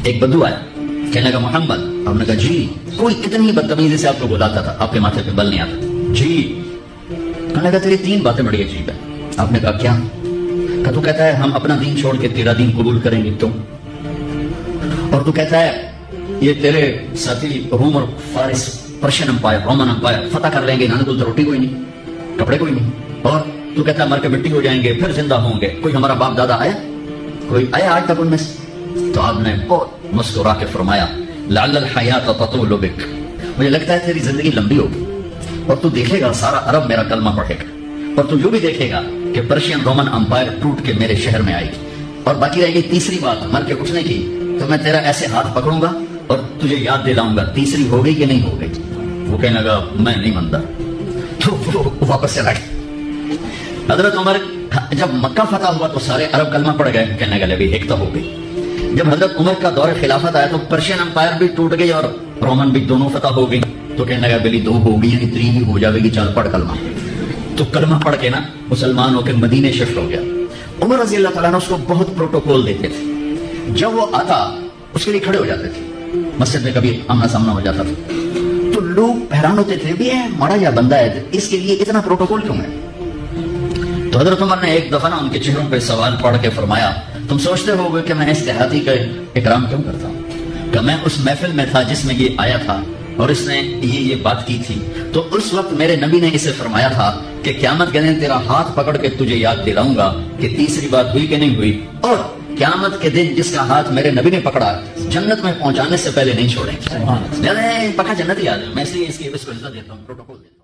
ایک بدو آیا، کہنے لگا محمد. آپ نے کہا جی. کوئی اتنی بدتمیزی سے آپ کو بلاتا تھا، آپ کے ماتھے پہ بل نہیں آتا. جی. کہنے لگا تیری 3 باتیں بڑی عجیب ہے. آپ نے کہا کیا؟ کہ تو کہتا ہے ہم اپنا دین چھوڑ کے تیرا دین قبول کریں گے تو، اور تو کہتا ہے یہ تیرے ساتھی روم اور فارس پرشین امپائر رومن امپائر فتح کر لیں گے، نہ تو روٹی کوئی نہیں، کپڑے کوئی نہیں، اور تو کہتا ہے مر کے مٹی ہو جائیں گے پھر زندہ ہوں گے. کوئی ہمارا باپ دادا آیا؟ کوئی آیا آج تک ان میں سے؟ تو آپ نے بہت مسکرا کے فرمایا لعل الحیات تطول بک، مجھے لگتا ہے تیری زندگی لمبی ہوگی اور تو دیکھے گا سارا عرب میرا کلمہ پڑھے گا، اور تو یوں بھی دیکھے گا کہ پرشین رومن امپائر ٹوٹ کے میرے شہر میں آئے گی. اور باقی رہے گی تیسری بات مر کے اٹھنے کی، تو میں تیرا ایسے ہاتھ پکڑوں گا اور تجھے یاد دلاؤں گا تیسری ہو گئی کہ نہیں ہو گئی. وہ کہنے لگا میں نہیں مانتا. تو وہ واپس چلا گیا. حضرت عمر جب مکہ فتح ہوا تو سارے عرب کلمہ پڑ گئے، کہنے لگے ابھی ایک تو ہو گئی. جب حضرت عمر کا دور خلافت آیا تو پرشین امپائر بھی ٹوٹ گئی اور رومن بھی دونوں فتح ہو گئی. تو کہنے لگا بلی 2 ہو گئی یعنی 3 بھی ہو جائے گی، چل پڑھ کلمہ. تو کلمہ پڑھ کے نا مسلمان ہو کے مدینے شفٹ ہو گیا. عمر رضی اللہ تعالیٰ نے اس کو بہت پروٹوکول دیتے تھے. جب وہ آتا اس کے لیے کھڑے ہو جاتے تھے، مسجد میں کبھی آمنا سامنا ہو جاتا تھا تو لوگ حیران ہوتے تھے بھی یہ مڑا یا بندہ ہے، اس کے لیے اتنا پروٹوکول کیوں ہے؟ تو حضرت عمر نے ایک دفعہ نا ان کے چہروں پہ سوال پڑھ کے فرمایا تم سوچتے ہو گے کہ میں اس دیہاتی کا اکرام کیوں کرتا ہوں؟ کہ میں اس محفل میں تھا جس میں یہ آیا تھا اور اس نے یہ بات کی تھی، تو اس وقت میرے نبی نے اسے فرمایا تھا کہ قیامت کے دن تیرا ہاتھ پکڑ کے تجھے یاد دلاؤں گا کہ تیسری بات ہوئی کہ نہیں ہوئی، اور قیامت کے دن جس کا ہاتھ میرے نبی نے پکڑا جنت میں پہنچانے سے پہلے نہیں چھوڑیں. پکا جنت ہی آ جائے. میں اس لیے اس کو عزت دیتا ہوں، پروٹوکول دیتا ہوں.